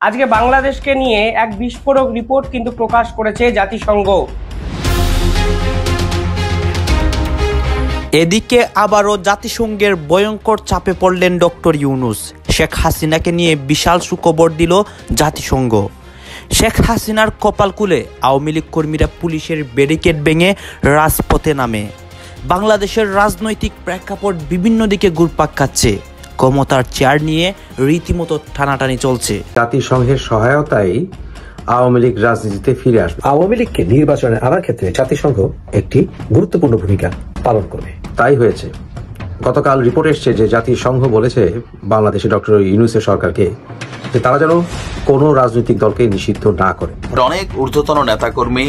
আজকে বাংলাদেশকে নিয়ে এক বিস্ফোরক রিপোর্ট কিন্তু প্রকাশ করেছে জাতিসংঘ। এদিকে আবারও জাতিসংঘের ভয়ঙ্কর চাপে পড়লেন ডক্টর ইউনূস। শেখ হাসিনাকে নিয়ে বিশাল সুখবর দিল জাতিসংঘ। শেখ হাসিনার কপাল খুলে আওয়ামী লীগ কর্মীরা পুলিশের ব্যারিকেড ভেঙে রাজপথে নামে। বাংলাদেশের রাজনৈতিক প্রেক্ষাপট বিভিন্ন দিকে ঘুরপাক খাচ্ছে। ক্ষমতার চেয়ার নিয়ে রীতিমতো টানাটানি চলছে। জাতিসংঘের সহায়তায় আওয়ামী লীগ রাজনীতিতে ফিরে আসবে। আওয়ামী লীগকে নির্বাচনে আনার ক্ষেত্রে জাতিসংঘ একটি গুরুত্বপূর্ণ ভূমিকা পালন করবে। তাই হয়েছে। গতকাল রিপোর্ট এসছে যে জাতিসংঘ বলেছে বাংলাদেশে ডক্টর ইউনূসের সরকারকে যে তারা যেন কোনো রাজনৈতিক দলকে নিষিদ্ধ না করে। অনেক ঊর্ধ্বতন নেতাকর্মী,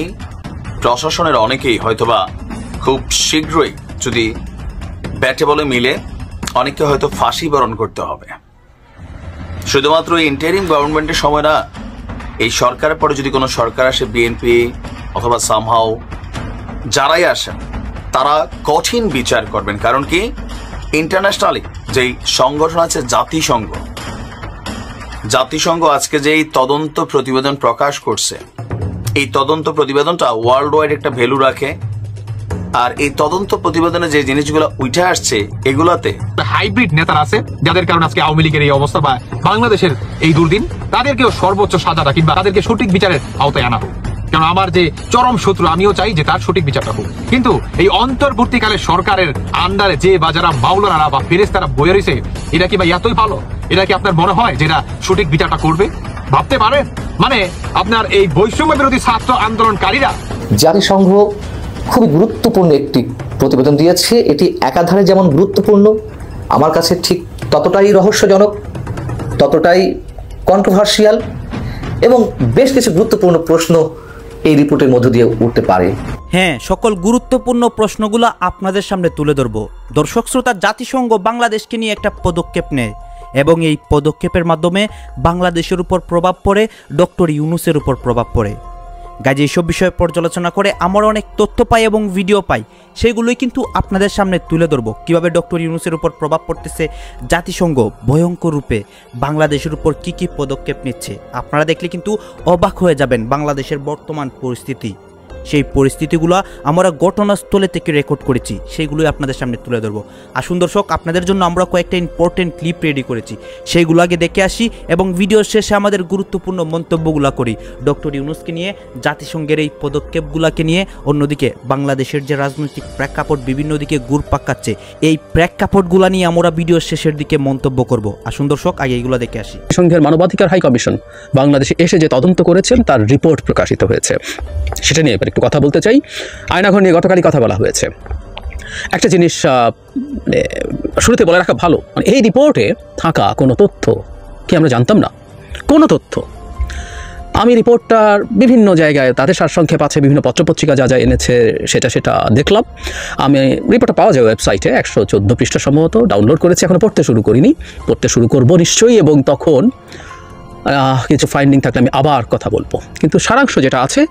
প্রশাসনের অনেকেই হয়তোবা খুব শীঘ্রই যদি ব্যাটে বলে মিলে অনেককে হয়তো ফাঁসি বরণ করতে হবে। শুধুমাত্র ইন্টারিম গভর্নমেন্টের সময় না, এই সরকারের পরে যদি কোনো সরকার আসে, বিএনপি অথবা সামহাও যারাই আসেন, তারা কঠিন বিচার করবেন। কারণ কি, ইন্টারন্যাশনালি যেই সংগঠন আছে জাতিসংঘ আজকে যেই তদন্ত প্রতিবেদন প্রকাশ করছে, এই তদন্ত প্রতিবেদনটা ওয়ার্ল্ড ওয়াইড একটা ভ্যালু রাখে। আর এই তদন্ত প্রতিবেদনে যে জিনিসগুলো উঠে আসছে, এগুলাতে হাইব্রিড নেতারা আছে যাদের কারণে আজকে আওয়ামী লীগের এই অবস্থা বা বাংলাদেশের এই দুর্দিন, তাদেরকেও সর্বোচ্চ সাজাটা কিংবা তাদেরকে সঠিক বিচারের আওতায় আনা হোক। কারণ আমার যে চরম শত্রু, আমিও চাই যে তার সঠিক বিচারটা হোক। কিন্তু এই অন্তর্বর্তীকালে সরকারের আন্ডারে যে বা যারা মাওলানা বা ফেরেশতারা বয়ে রয়েছে, এটা কি বা এতই ভালো? এটা কি আপনার মনে হয় যেটা সঠিক বিচারটা করবে? ভাবতে পারে মানে আপনার এই বৈষম্য বিরোধী ছাত্র আন্দোলনকারীরা। জাতিসংঘ খুবই গুরুত্বপূর্ণ একটি প্রতিবেদন দিয়েছে। এটি একাধারে যেমন গুরুত্বপূর্ণ, আমার কাছে ঠিক ততটাই রহস্যজনক, ততটাই কন্ট্রোভার্সিয়াল এবং বেশ কিছু গুরুত্বপূর্ণ প্রশ্ন এই রিপোর্টের মধ্য দিয়ে উঠতে পারে। হ্যাঁ, সকল গুরুত্বপূর্ণ প্রশ্নগুলো আপনাদের সামনে তুলে ধরব। দর্শক শ্রোতা, জাতিসংঘ বাংলাদেশকে নিয়ে একটা পদক্ষেপ নেয় এবং এই পদক্ষেপের মাধ্যমে বাংলাদেশের উপর প্রভাব পড়ে, ডক্টর ইউনূসের উপর প্রভাব পড়ে। গাজী এইসব বিষয়ে পর্যালোচনা করে আমরা অনেক তথ্য পাই এবং ভিডিও পাই, সেগুলোই কিন্তু আপনাদের সামনে তুলে ধরব। কীভাবে ডক্টর ইউনূসের উপর প্রভাব পড়তেছে, জাতিসংঘ ভয়ঙ্কর রূপে বাংলাদেশের উপর কি কি পদক্ষেপ নিচ্ছে, আপনারা দেখলে কিন্তু অবাক হয়ে যাবেন। বাংলাদেশের বর্তমান পরিস্থিতি, সেই পরিস্থিতিগুলো আমরা ঘটনাস্থলে থেকে রেকর্ড করেছি, সেইগুলোই আপনাদের সামনে তুলে ধরবো। আসুন দর্শক, আপনাদের জন্য আমরা কয়েকটা ইম্পর্টেন্ট ক্লিপ রেডি করেছি, সেইগুলো আগে দেখে আসি এবং ভিডিওর শেষে আমাদের গুরুত্বপূর্ণ মন্তব্যগুলো করি ডক্টর ইউনূসকে নিয়ে, জাতিসংঘের এই পদক্ষেপগুলোকে নিয়ে। অন্যদিকে বাংলাদেশের যে রাজনৈতিক প্রেক্ষাপট বিভিন্ন দিকে ঘুরপাক খাচ্ছে, এই প্রেক্ষাপটগুলো নিয়ে আমরা ভিডিওর শেষের দিকে মন্তব্য করব। আসুন দর্শক, আগে এইগুলো দেখে আসি। জাতিসংঘের মানবাধিকার হাই কমিশন বাংলাদেশে এসে যে তদন্ত করেছেন, তার রিপোর্ট প্রকাশিত হয়েছে, সেটা নিয়ে একটু কথা বলতে চাই। আয়নাঘর নিয়ে গতকালই কথা বলা হয়েছে। একটা জিনিস শুরুতে বলে রাখা ভালো, মানে এই রিপোর্টে থাকা কোনো তথ্য কি আমরা জানতাম না? কোনো তথ্য আমি রিপোর্টটার বিভিন্ন জায়গায় তাদের সারসংক্ষেপ আছে, বিভিন্ন পত্রপত্রিকা যা যা এনেছে সেটা দেখলাম। আমি রিপোর্টটা পাওয়া যায় ওয়েবসাইটে, 114 পৃষ্ঠা সম্ভবত ডাউনলোড করেছি, এখনো পড়তে শুরু করিনি, পড়তে শুরু করবো নিশ্চয়ই, এবং তখন কিছু ফাইন্ডিং থাকলে আমি আবার কথা বলবো। কিন্তু সারাংশ যেটা আছে,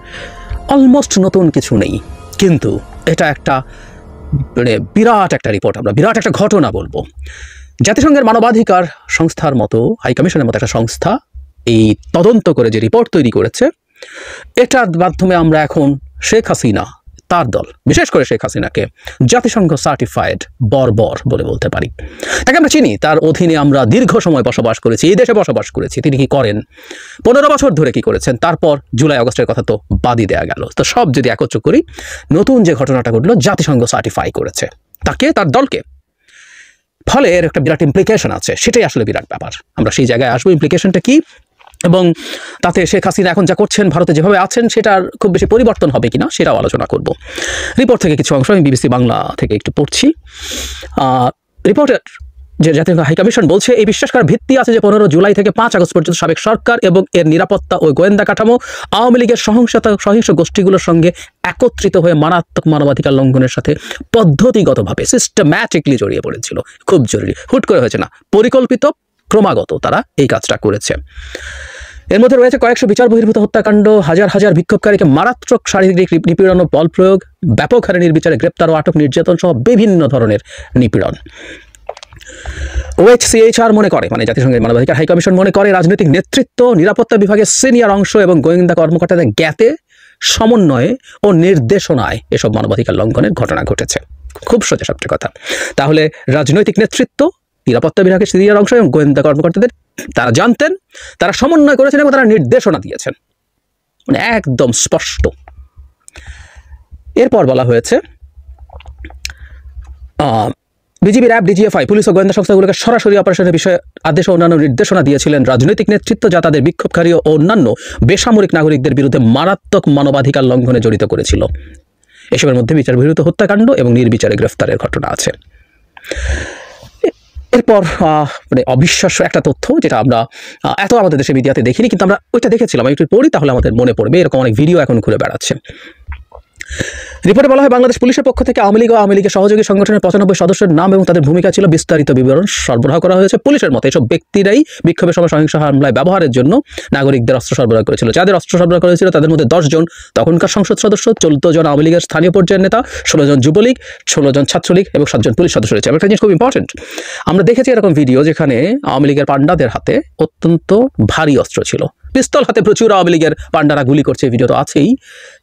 অলমোস্ট নতুন কিছু নেই, কিন্তু এটা একটা মানে বিরাট একটা রিপোর্ট, আমরা বিরাট একটা ঘটনা বলবো। জাতিসংঘের মানবাধিকার সংস্থার মতো, হাই কমিশনের মতো একটা সংস্থা এই তদন্ত করে যে রিপোর্ট তৈরি করেছে, এটার মাধ্যমে আমরা এখন শেখ হাসিনা, তার দল, বিশেষ করে শেখ হাসিনাকে জাতিসংঘ সার্টিফাইড বর্বর বলে বলতে পারি। তাকে আমরা চিনি, তার অধীনে আমরা দীর্ঘ সময় বসবাস করেছি, এই দেশে বসবাস করেছি। তিনি কি করেন, 15 বছর ধরে কি করেছেন, তারপর জুলাই আগস্টের কথা তো বাদই দেয়া গেল। তো সব যদি একত্র করি, নতুন যে ঘটনাটা ঘটলো, জাতিসংঘ সার্টিফাই করেছে তাকে, তার দলকে, ফলে এর একটা বিরাট ইমপ্লিকেশন আছে। সেটাই আসলে বিরাট ব্যাপার, আমরা সেই জায়গায় আসবো। ইমপ্লিকেশনটা কি এবং তাতে শেখ হাসিনা এখন যা করছেন, ভারতে যেভাবে আছেন, সেটার খুব বেশি পরিবর্তন হবে কিনা সেটাও আলোচনা করব। রিপোর্ট থেকে কিছু অংশ আমি বিবিসি বাংলা থেকে একটু পড়ছি। রিপোর্টের যে জাতীয় হাই কমিশন বলছে, এই বিশ্বাস করার ভিত্তি আছে যে 15 জুলাই থেকে 5 আগস্ট পর্যন্ত সাবেক সরকার এবং এর নিরাপত্তা ও গোয়েন্দা কাঠামো আওয়ামী লীগের সহিংস গোষ্ঠীগুলোর সঙ্গে একত্রিত হয়ে মারাত্মক মানবাধিকার লঙ্ঘনের সাথে পদ্ধতিগতভাবে সিস্টেম্যাটিকলি জড়িয়ে পড়েছিল। খুব জরুরি, হুট করে হয়েছে না, পরিকল্পিত, ক্রমাগত তারা এই কাজটা করেছে। এর মধ্যে রয়েছে কয়েকশো বিচার বহির্ভূত হত্যাকাণ্ড, হাজার হাজার বিক্ষোভকারীকে মারাত্মক শারীরিক নিপীড়ন ও বল প্রয়োগ, ব্যাপক হারে নির্বিচারে গ্রেপ্তার ও আটক, নির্যাতন সহ বিভিন্ন ধরনের নিপীড়ন। OHCHR মনে করে, মানে জাতিসংঘের মানবাধিকার হাই কমিশন মনে করে, রাজনৈতিক নেতৃত্ব, নিরাপত্তা বিভাগের সিনিয়র অংশ এবং গোয়েন্দা কর্মকর্তাদের জ্ঞাতে, সমন্বয়ে ও নির্দেশনায় এসব মানবাধিকার লঙ্ঘনের ঘটনা ঘটেছে। খুব সোজা সাপটা কথা। তাহলে রাজনৈতিক নেতৃত্ব, নিরাপত্তা বিভাগের সিনিয়র অংশ এবং গোয়েন্দা কর্মকর্তাদের তারা জানতেন, তারা সমন্বয় করেছেন এবং তারা নির্দেশনা দিয়েছেন, মানে একদম স্পষ্ট। এরপর বলা হয়েছে বিজিবি, র্যাব, ডিজিএফআই, পুলিশ ও গোয়েন্দা সংস্থাগুলোকে সরাসরি অপারেশনের বিষয়ে আদেশ ও অন্যান্য নির্দেশনা দিয়েছিলেন রাজনৈতিক নেতৃত্ব, যা তাদের বিক্ষোভকারী ও অন্যান্য বেসামরিক নাগরিকদের বিরুদ্ধে মারাত্মক মানবাধিকার লঙ্ঘনে জড়িত করেছিল। এসবের মধ্যে বিচার বহির্ভূত হত্যাকাণ্ড এবং নির্বিচারে গ্রেফতারের ঘটনা আছে। এরপর মানে অবিশ্বাস্য একটা তথ্য, যেটা আমরা এত আমাদের দেশে মিডিয়াতে দেখিনি, কিন্তু আমরা ওইটা দেখেছিলাম, একটু পড়ি তাহলে আমাদের মনে পড়বে। এরকম অনেক ভিডিও এখন ঘুরে বেড়াচ্ছে। রিপোর্টে বলা হয়, বাংলাদেশ পুলিশের পক্ষ থেকে আওয়ামী লীগ ও আওয়ামী লীগের সহযোগী সংগঠনের 95 সদস্যের নাম এবং তাদের ভূমিকা ছিল বিস্তারিত বিবরণ সরবরাহ করা হয়েছে। পুলিশের মতে এসব ব্যক্তিরাই বিক্ষোভের সময় সহিংস হামলায় ব্যবহারের জন্য নাগরিকদের অস্ত্র সরবরাহ করেছিল। যাদের অস্ত্র সরবরাহ করেছিল তাদের মধ্যে 10 জন তখনকার সংসদ সদস্য, 14 জন আওয়ামী লীগের স্থানীয় পর্যায়ের নেতা, 16 জন যুবলীগ, 16 জন ছাত্রলীগ এবং 7 জন পুলিশ সদস্য রয়েছে। একটা জিনিস খুব ইম্পর্টেন্ট, আমরা দেখেছি এরকম ভিডিও যেখানে আওয়ামী লীগের পান্ডাদের হাতে অত্যন্ত ভারী অস্ত্র ছিল, পিস্তল হাতে প্রচুর আওয়ামী লীগের পান্ডারা গুলি করছে, ভিডিও তো আছেই।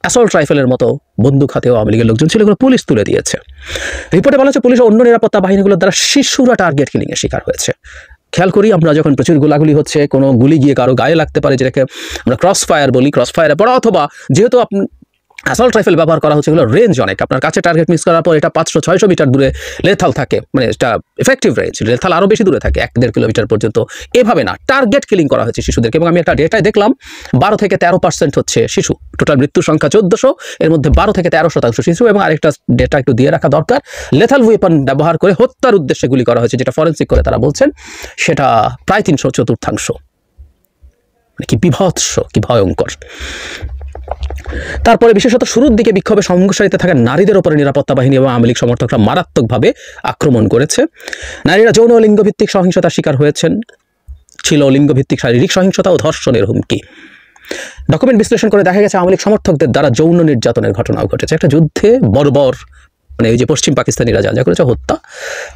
অ্যাসল্ট রাইফেলের মতো বন্দুক হাতেও আওয়ামী লীগের লোকজন ছিল, এগুলো পুলিশ তুলে দিয়েছে। রিপোর্টে বলা হচ্ছে পুলিশ ও অন্য নিরাপত্তা বাহিনীগুলোর দ্বারা শিশুরা টার্গেট কিলিং এর শিকার হয়েছে। খেয়াল করি আমরা যখন প্রচুর গোলাগুলি হচ্ছে, কোনো গুলি গিয়ে কারো গায়ে লাগতে পারে, যেটাকে আমরা ক্রস ফায়ার বলি, ক্রস ফায়ারে পড়া, অথবা যেহেতু অ্যাসল্ট রাইফেল ব্যবহার করা হচ্ছে, এগুলো রেঞ্জ অনেক, আপনার কাছে টার্গেট মিস করার পর এটা 500-600 মিটার দূরে লেথাল থাকে, মানে এটা এফেক্টিভ রেঞ্জ, লেথাল আরও বেশি দূরে থাকে, 1-1.5 কিলোমিটার পর্যন্ত। এভাবে না, টার্গেট কিলিং করা হয়েছে শিশুদেরকে। এবং আমি একটা ডেটায় দেখলাম 12-13% হচ্ছে শিশু, টোটাল মৃত্যুর সংখ্যা 1400, এর মধ্যে 12-13% শিশু। এবং আরেকটা ডেটা একটু দিয়ে রাখা দরকার, লেথাল ওয়েপন ব্যবহার করে হত্যার উদ্দেশ্যে গুলি করা হয়েছে, যেটা ফরেন্সিক করে তারা বলছেন সেটা প্রায় 3/4। মানে কি বিভৎস, কি ভয়ঙ্কর। তারপরে বিশেষত শুরুর দিকে বিক্ষোভে সংঘর্ষারিতে থাকা নারীদের উপরে নিরাপত্তা বাহিনী এবং আওয়ামী লীগ সমর্থকরা মারাত্মকভাবে আক্রমণ করেছে। নারীরা যৌন ও লিঙ্গভিত্তিক সহিংসতার শিকার হয়েছেন, ছিল লিঙ্গভিত্তিক শারীরিক সহিংসতা ও ধর্ষণের হুমকি। ডকুমেন্ট বিশ্লেষণ করে দেখা গেছে আওয়ামী লীগ সমর্থকদের দ্বারা যৌন নির্যাতনের ঘটনাও ঘটেছে। একটা যুদ্ধে বর্বর, মানে ওই যে পশ্চিম পাকিস্তানিরা যা যা করেছে, হত্যা,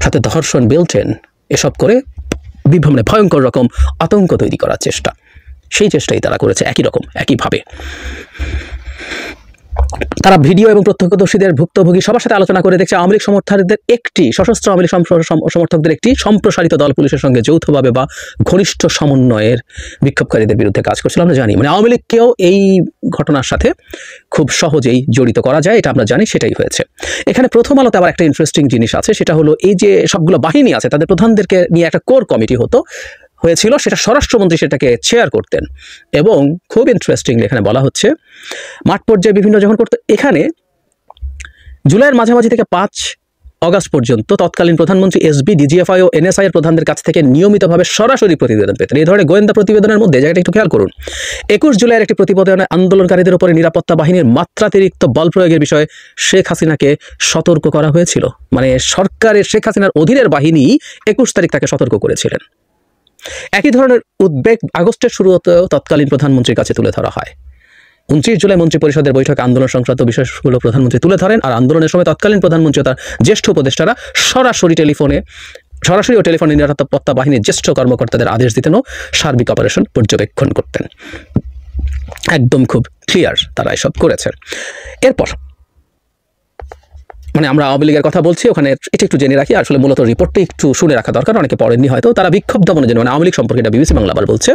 সাথে ধর্ষণ, বেলটেন, এসব করে মানে ভয়ঙ্কর রকম আতঙ্ক তৈরি করার চেষ্টা, সেই চেষ্টাই তারা করেছে একই রকম, একইভাবে। তারা ভিডিও এবং প্রত্যক্ষদর্শীদের, ভুক্তভোগী সবার সাথে আলোচনা করে দেখছে আওয়ামী লীগ সমর্থকদের একটি সশস্ত্র আওয়ামী লীগ সমর্থকদের একটি সম্প্রসারিত দল পুলিশের সঙ্গে যৌথভাবে বা ঘনিষ্ঠ সমন্বয়ের বিক্ষোভকারীদের বিরুদ্ধে কাজ করছিল। আমরা জানি, মানে আওয়ামী লীগকেও এই ঘটনার সাথে খুব সহজেই জড়িত করা যায়, এটা আমরা জানি, সেটাই হয়েছে। এখানে প্রথম আলোতে আবার একটা ইন্টারেস্টিং জিনিস আছে, সেটা হলো এই যে সবগুলো বাহিনী আছে তাদের প্রধানদেরকে নিয়ে একটা কোর কমিটি হয়েছিল, সেটা স্বরাষ্ট্রমন্ত্রী সেটাকে চেয়ার করতেন। এবং খুব ইন্টারেস্টিংলি এখানে বলা হচ্ছে মাঠ পর্যায়ে বিভিন্ন যখন করতো, এখানে জুলাইয়ের মাঝামাঝি থেকে 5 অগাস্ট পর্যন্ত তৎকালীন প্রধানমন্ত্রী এসবি, ডিজিএফআই ও এনএসআই এর প্রধানদের কাছ থেকে নিয়মিতভাবে সরাসরি প্রতিবেদন পেতেন। এই ধরনের গোয়েন্দা প্রতিবেদনের মধ্যে জায়গাটা একটু খেয়াল করুন, 21 জুলাইয়ের একটি প্রতিবেদনে আন্দোলনকারীদের উপরে নিরাপত্তা বাহিনীর মাত্রাতিরিক্ত বল প্রয়োগের বিষয়ে শেখ হাসিনাকে সতর্ক করা হয়েছিল। মানে সরকারের, শেখ হাসিনার অধীনের বাহিনী 21 তারিখ তাকে সতর্ক করেছিলেন। একই ধরনের উদ্বেগ আগস্টের শুরুতেও তৎকালীন প্রধানমন্ত্রীর কাছে তুলে ধরা হয়। 29 জুলাই মন্ত্রী পরিষদের বৈঠকে আন্দোলন সংক্রান্ত বিষয়গুলো প্রধানমন্ত্রী তুলে ধরেন। আর আন্দোলনের সময় তৎকালীন প্রধানমন্ত্রী ও তার জ্যেষ্ঠ উপদেষ্টারা সরাসরি ও টেলিফোনে নিরাপত্তা বাহিনীর জ্যেষ্ঠ কর্মকর্তাদের আদেশ দিতেন ও সার্বিক অপারেশন পর্যবেক্ষণ করতেন। একদম খুব ক্লিয়ার তারা এসব করেছেন। এরপর মানে আমরা আওয়ামী লীগের কথা বলছি, ওখানে এটা একটু জেনে রাখি, আসলে মূলত রিপোর্টটা একটু শুনে রাখা দরকার, অনেকে পড়েননি হয়তো। তারা বিক্ষোভ দমনের জন্য, মানে আওয়ামী লীগ সম্পর্কে এটা বিবিসি বাংলা আবার বলছে,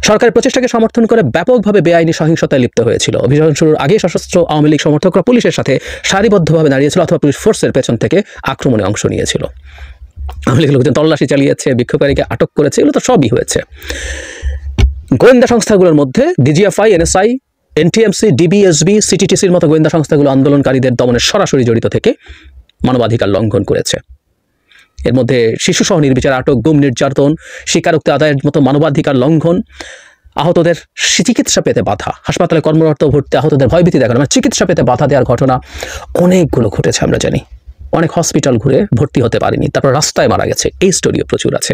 সরকারের প্রচেষ্টাকে সমর্থন করে ব্যাপকভাবে বেআইনি সহিংসতায় লিপ্ত হয়েছিল। অভিযান শুরুর আগে সশস্ত্র আওয়ামী লীগ সমর্থকরা পুলিশের সাথে সারিবদ্ধভাবে দাঁড়িয়েছিল অথবা পুলিশ ফোর্সের পেছন থেকে আক্রমণে অংশ নিয়েছিল। আওয়ামী লীগের লোকজন তল্লাশি চালিয়েছে, বিক্ষোভকারীকে আটক করেছে, এগুলো তো সবই হয়েছে। গোয়েন্দা সংস্থাগুলোর মধ্যে ডিজিএফআই, এনএসআই, এনটিএমসি, ডিবিএসবি, সিটিটিসির মতো গোয়েন্দা সংস্থাগুলো আন্দোলনকারীদের দমনে সরাসরি জড়িত থেকে মানবাধিকার লঙ্ঘন করেছে। এর মধ্যে শিশুসহ নির্বিচারে আটক, গুম, নির্যাতন, স্বীকারোক্তি আদায়ের মতো মানবাধিকার লঙ্ঘন, আহতদের চিকিৎসা পেতে বাধা, হাসপাতালে কর্মরত ভর্তি আহতদের ভয়ভীতি দেখানো, মানে চিকিৎসা পেতে বাধা দেওয়ার ঘটনা অনেকগুলো ঘটেছে। আমরা জানি অনেক হসপিটাল ঘুরে ভর্তি হতে পারেনি, তারপর রাস্তায় মারা গেছে, এই স্টোরিও প্রচুর আছে।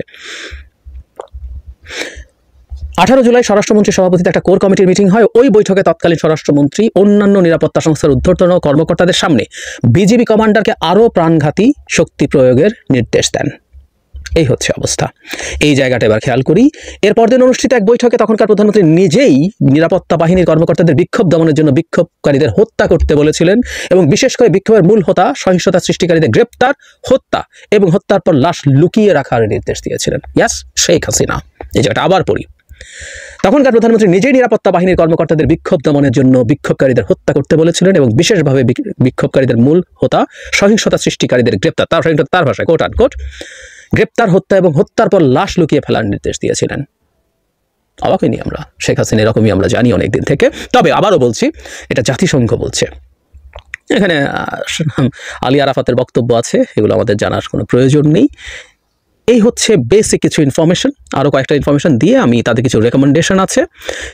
18 জুলাই স্বরাষ্ট্রমন্ত্রীর সভাপতিত্বে একটা কোর কমিটির মিটিং হয়। ওই বৈঠকে তৎকালীন স্বরাষ্ট্রমন্ত্রী অন্যান্য নিরাপত্তা সংস্থার ঊর্ধ্বতন কর্মকর্তাদের সামনে বিজিবি কমান্ডারকে আরও প্রাণঘাতী শক্তি প্রয়োগের নির্দেশ দেন। এই হচ্ছে অবস্থা। এই জায়গাটা এবার খেয়াল করি। এরপর দিন অনুষ্ঠিত এক বৈঠকে তখনকার প্রধানমন্ত্রী নিজেই নিরাপত্তা বাহিনীর কর্মকর্তাদের বিক্ষোভ দমনের জন্য বিক্ষোভকারীদের হত্যা করতে বলেছিলেন এবং বিশেষ করে বিক্ষোভের মূল হোতা সহিংসতা সৃষ্টিকারীদের গ্রেপ্তার, হত্যা এবং হত্যার পর লাশ লুকিয়ে রাখার নির্দেশ দিয়েছিলেন। ইয়াস, শেখ হাসিনা। এই জায়গাটা আবার পড়ি। তখনকার প্রধানমন্ত্রী নিজেই নিরাপত্তা বাহিনীর কর্মকর্তাদের বিক্ষোভ দমনের জন্য বিক্ষোভকারীদের হত্যা করতে বলেছিলেন এবং বিশেষভাবে বিক্ষোভকারীদের মূল হোতা সহিংসতা সৃষ্টিকারীদের গ্রেপ্তার, তার ভাষায় কোট আনকোট, গ্রেপ্তার, হত্যা এবং হত্যার পর লাশ লুকিয়ে ফেলার নির্দেশ দিয়েছিলেন। অবাক হইনি আমরা, শেখ হাসিনা এরকমই আমরা জানি অনেকদিন থেকে। তবে আবারও বলছি, এটা জাতিসংঘ বলছে। এখানে আলী আরাফাতের বক্তব্য আছে, এগুলো আমাদের জানার কোনো প্রয়োজন নেই। এই হচ্ছে বেসিক কিছু ইনফরমেশন। আরও কয়েকটা ইনফরমেশন দিয়ে আমি তাদের কিছু রেকমেন্ডেশন আছে,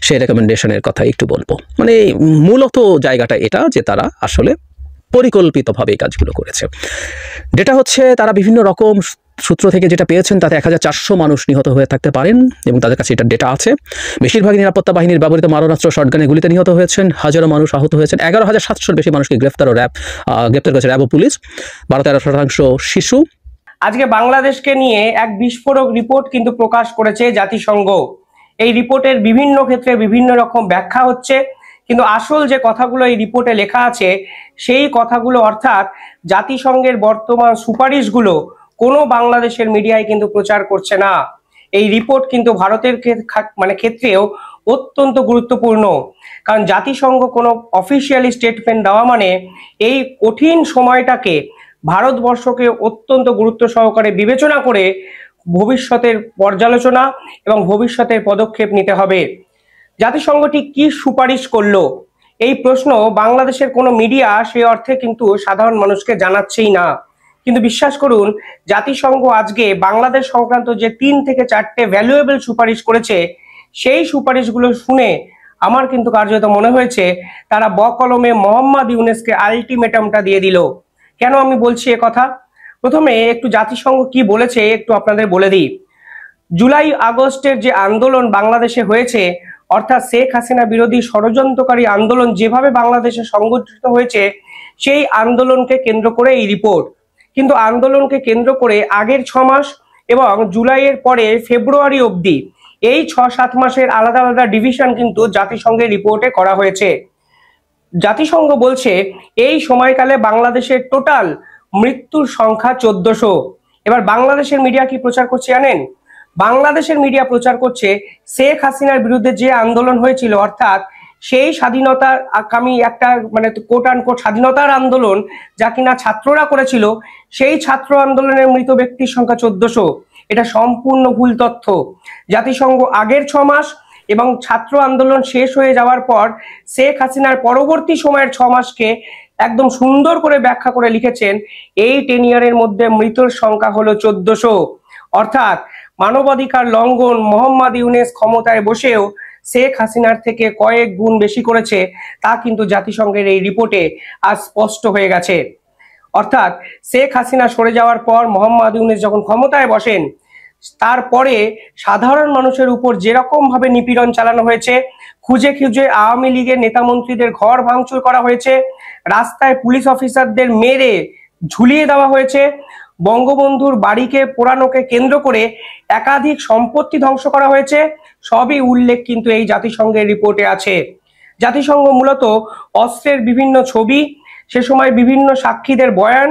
সেই রেকমেন্ডেশনের কথা একটু বলবো। মানে মূলত জায়গাটা এটা যে তারা আসলে পরিকল্পিতভাবে এই কাজগুলো করেছে। যেটা হচ্ছে তারা বিভিন্ন রকম সূত্র থেকে যেটা পেয়েছেন তাতে 1400 মানুষ নিহত হয়ে থাকতে পারেন এবং তাদের কাছে এটা ডেটা আছে। বেশিরভাগই নিরাপত্তা বাহিনীর ব্যবহৃত মারণাস্ত্র শটগানের গুলিতে নিহত হয়েছেন, হাজারো মানুষ আহত হয়েছেন, 11,700-র বেশি মানুষকে গ্রেফতার করেছে র্যাব ও পুলিশ, 12-13% শিশু। আজকে বাংলাদেশকে নিয়ে এক বিস্ফোরক রিপোর্ট কিন্তু প্রকাশ করেছে জাতিসংঘ। এই রিপোর্টের বিভিন্ন ক্ষেত্রে বিভিন্ন রকম ব্যাখ্যা হচ্ছে, কিন্তু আসল যে কথাগুলো এই রিপোর্টে লেখা আছে সেই কথাগুলো, অর্থাৎ জাতিসংঘের বর্তমান সুপারিশগুলো কোনো বাংলাদেশের মিডিয়ায় কিন্তু প্রচার করছে না। এই রিপোর্ট কিন্তু ভারতের ক্ষেত্রেও অত্যন্ত গুরুত্বপূর্ণ, কারণ জাতিসংঘ কোনো অফিসিয়ালি স্টেটমেন্ট দেওয়া মানে এই কঠিন সময়টাকে ভারতবর্ষকে অত্যন্ত গুরুত্ব সহকারে বিবেচনা করে ভবিষ্যতের পর্যালোচনা এবং ভবিষ্যতের পদক্ষেপ নিতে হবে। জাতিসংঘটি কি সুপারিশ করলো এই প্রশ্ন বাংলাদেশের কোনো মিডিয়া সেই অর্থে কিন্তু সাধারণ মানুষকে জানাচ্ছেই না। কিন্তু বিশ্বাস করুন, জাতিসংঘ আজকে বাংলাদেশ সংক্রান্ত যে 3 থেকে 4টে ভ্যালুয়েবল সুপারিশ করেছে, সেই সুপারিশগুলো শুনে আমার কিন্তু কার্যত মনে হয়েছে তারা বকলমে মোহাম্মদ ইউনূসকে আলটিমেটামটা দিয়ে দিল। কেন আমি বলছি এ কথা? প্রথমে একটু জাতিসংঘ কি বলেছে একটু আপনাদের বলে দিই। জুলাই আগস্টের যে আন্দোলন বাংলাদেশে হয়েছে, অর্থাৎ শেখ হাসিনা বিরোধী ষড়যন্ত্রকারী আন্দোলন যেভাবে বাংলাদেশে সংগঠিত হয়েছে, সেই আন্দোলনকে কেন্দ্র করে এই রিপোর্ট। কিন্তু আন্দোলনকে কেন্দ্র করে আগের 6 মাস এবং জুলাইয়ের পরে ফেব্রুয়ারি অবধি এই 6-7 মাসের আলাদা আলাদা ডিভিশন কিন্তু জাতিসংঘের রিপোর্টে করা হয়েছে। জাতিসংঘ বলছে এই সময়কালে বাংলাদেশের টোটাল মৃত্যুর সংখ্যা 1400। এবার বাংলাদেশের মিডিয়া কি প্রচার করছে জানেন? বাংলাদেশের মিডিয়া প্রচার করছে শেখ হাসিনার বিরুদ্ধে যে আন্দোলন হয়েছিল, অর্থাৎ সেই স্বাধীনতার একটা কোট আনকোট স্বাধীনতার আন্দোলন যা কিনা ছাত্ররা করেছিল, সেই ছাত্র আন্দোলনের মৃত ব্যক্তির সংখ্যা 1400। এটা সম্পূর্ণ ভুল তথ্য। জাতিসংঘ আগের 6 মাস এবং ছাত্র আন্দোলন শেষ হয়ে যাওয়ার পর শেখ হাসিনার পরবর্তী সময়ের 6 মাসকে একদম সুন্দর করে ব্যাখ্যা করে লিখেছেন, এই 10 ইয়ারের মধ্যে মৃতের সংখ্যা হলো 1400। অর্থাৎ মানবাধিকার লঙ্ঘন মোহাম্মদ ইউনূস ক্ষমতায় বসেও শেখ হাসিনার থেকে কয়েক গুণ বেশি করেছে, তা কিন্তু জাতিসংঘের এই রিপোর্টে আজ স্পষ্ট হয়ে গেছে। অর্থাৎ শেখ হাসিনা সরে যাওয়ার পর মোহাম্মদ ইউনূস যখন ক্ষমতায় বসেন, তারপরে সাধারণ মানুষের উপর যেরকম ভাবে নিপীড়ন চালানো হয়েছে, খুঁজে খুঁজে আওয়ামী লীগের নেতা মন্ত্রীদের ঘর ভাঙচুর করা হয়েছে, রাস্তায় পুলিশ অফিসারদের মেরে ঝুলিয়ে দেওয়া হয়েছে, বঙ্গবন্ধুর বাড়িকে পোড়ানোকে কেন্দ্র করে একাধিক সম্পত্তি ধ্বংস করা হয়েছে, সবই উল্লেখ কিন্তু এই জাতিসংঘের রিপোর্টে আছে। জাতিসংঘ মূলত অস্ত্রের বিভিন্ন ছবি, সে সময় বিভিন্ন সাক্ষীদের বয়ান,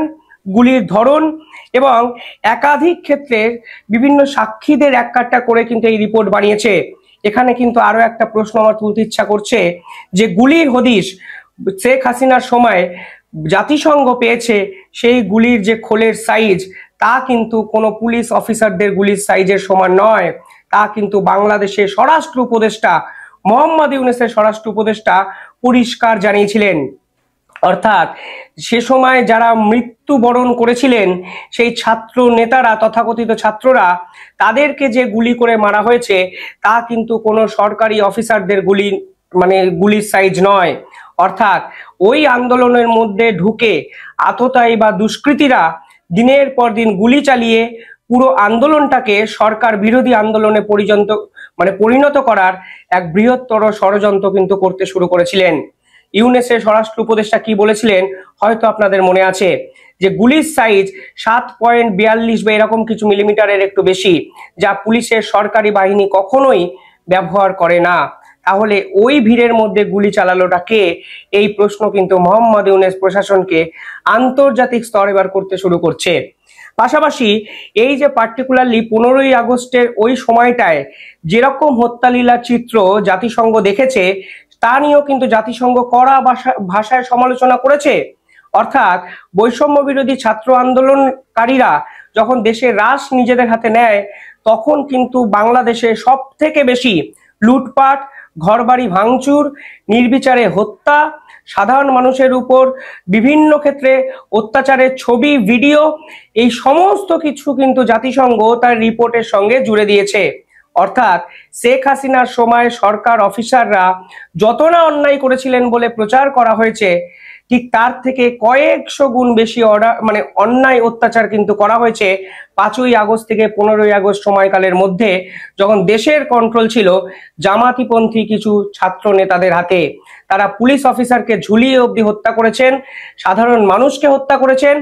গুলির ধরন এবং একাধিক ক্ষেত্রে বিভিন্ন সাক্ষীদের এক কাট্টা করে কিন্তু এই রিপোর্ট বানিয়েছে। এখানে কিন্তু আরো একটা প্রশ্ন আমার তুলতে ইচ্ছা করছে, যে গুলির হদিশ শেখ হাসিনার সময় জাতিসংঘ পেয়েছে, সেই গুলির যে খোলের সাইজ তা কিন্তু কোনো পুলিশ অফিসারদের গুলির সাইজের সমান নয়। তা কিন্তু বাংলাদেশের স্বরাষ্ট্র উপদেষ্টা মোহাম্মদ ইউনূসের স্বরাষ্ট্র উপদেষ্টা পরিষ্কার জানিয়েছিলেন। অর্থাৎ সে সময় যারা মৃত্যুবরণ করেছিলেন সেই ছাত্র নেতারা, তথাকথিত ছাত্ররা, তাদেরকে যে গুলি করে মারা হয়েছে তা কিন্তু কোনো সরকারি অফিসারদের গুলির সাইজ নয়। অর্থাৎ ওই আন্দোলনের মধ্যে ঢুকে আততায়ী বা দুষ্কৃতীরা দিনের পর দিন গুলি চালিয়ে পুরো আন্দোলনটাকে সরকার বিরোধী আন্দোলনে পরিণত করার এক বৃহত্তর ষড়যন্ত্র কিন্তু করতে শুরু করেছিলেন। ইউনূসের স্বরাষ্ট্র উপদেষ্টা কি বলেছিলেন হয়তো আপনাদের মনে আছে, যে গুলির সাইজ 7.42 বা এরকম কিছু মিলিমিটারের একটু বেশি, যা পুলিশের সরকারি বাহিনী কখনোই ব্যবহার করে না। তাহলে ওই ভিড়ের মধ্যে গুলি চালালোটা কে? এই প্রশ্ন কিন্তু মোহাম্মদ ইউনূস প্রশাসনকে আন্তর্জাতিক স্তর এবার করতে শুরু করছে। পাশাপাশি এই যে পার্টিকুলারলি 15ই আগস্টের ওই সময়টায় যেরকম হত্যালীলা চিত্র জাতিসংঘ দেখেছে, তা নিয়েও কিন্তু জাতিসংঘ কড়া ভাষায় সমালোচনা করেছে। অর্থাৎ বৈষম্য বিরোধী ছাত্র আন্দোলনকারীরা যখন দেশের রাশ নিজেদের হাতে নেয়, তখন কিন্তু বাংলাদেশে সব থেকে বেশি লুটপাট, ঘরবাড়ি ভাঙচুর, নির্বিচারে হত্যা, সাধারণ মানুষের উপর বিভিন্ন ক্ষেত্রে অত্যাচারের ছবি, ভিডিও, এই সমস্ত কিছু কিন্তু জাতিসংঘ তার রিপোর্টের সঙ্গে জুড়ে দিয়েছে। অর্থাৎ শেখ হাসিনার সময় সরকার অফিসাররা যত না অন্যায় করেছিলেন বলে প্রচার করা হয়েছে, ঠিক তার থেকে কয়েকশো গুণ বেশি অন্যায় অত্যাচার কিন্তু করা হয়েছে 5ই আগস্ট থেকে 15ই আগস্ট সময়কালের মধ্যে, যখন দেশের কন্ট্রোল ছিল জামাতিপন্থী কিছু ছাত্র নেতাদের হাতে। তারা পুলিশ অফিসারকে ঝুলিয়ে অবধি হত্যা করেছেন, সাধারণ মানুষকে হত্যা করেছেন,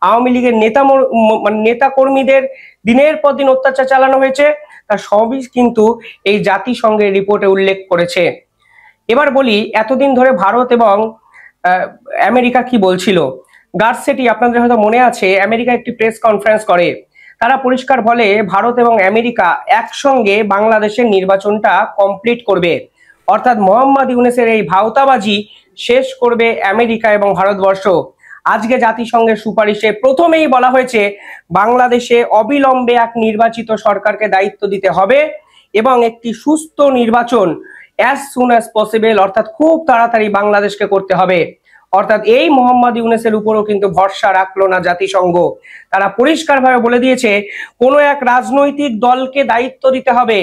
আওয়ামী লীগের নেতা কর্মীদের দিনের পর দিন অত্যাচার চালানো হয়েছে। তা সবই কিন্তু এই জাতিসংঘের রিপোর্টে উল্লেখ করেছে। এবার বলি, এতদিন ধরে ভারত এবং আমেরিকা কি বলছিল। গার্সেটি, আপনাদের হয়তো মনে আছে, আমেরিকা একটি প্রেস কনফারেন্স করে। তারা পরিষ্কার বলে ভারত এবং আমেরিকা একসঙ্গে বাংলাদেশের নির্বাচনটা কমপ্লিট করবে। অর্থাৎ মোহাম্মদ ইউনূসের এই ভাওতাবাজি শেষ করবে আমেরিকা এবং ভারতবর্ষ। আজকে জাতিসংঘের সুপারিশে প্রথমেই বলা হয়েছে বাংলাদেশে অবিলম্বে এক নির্বাচিত সরকারকে দায়িত্ব দিতে হবে এবং একটি সুস্থ নির্বাচন as soon as possible, অর্থাৎ খুব তাড়াতাড়ি বাংলাদেশকে করতে হবে। অর্থাৎ এই মোহাম্মদ ইউনূসের উপরও কিন্তু ভরসা রাখলো না জাতিসংঘ। তারা পরিষ্কারভাবে বলে দিয়েছে কোনো এক রাজনৈতিক দলকে দায়িত্ব দিতে হবে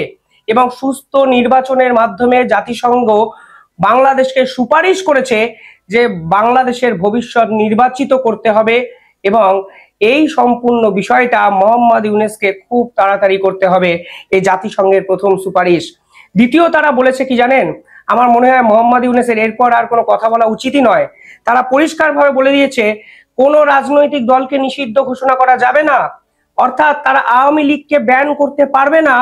এবং সুস্থ নির্বাচনের মাধ্যমে জাতিসংঘ বাংলাদেশকে সুপারিশ করেছে যে বাংলাদেশের ভবিষ্যৎ নির্বাচিত করতে হবে এবং এই সম্পূর্ণ বিষয়টা মোহাম্মদ ইউনূসকে খুব তাড়াতাড়ি করতে হবে। এই জাতিসংঘের প্রথম সুপারিশ। দ্বিতীয় তারা বলেছে কি জানেন, আমার মনে হয় মোহাম্মদ ইউনূসের এরপর আর কোনো কথা বলা উচিতই নয়। তারা পরিষ্কারভাবে বলে দিয়েছে কোনো রাজনৈতিক দলকে নিষিদ্ধ ঘোষণা করা যাবে না, অর্থাৎ তারা আওয়ামী লীগকে ব্যান করতে পারবে না,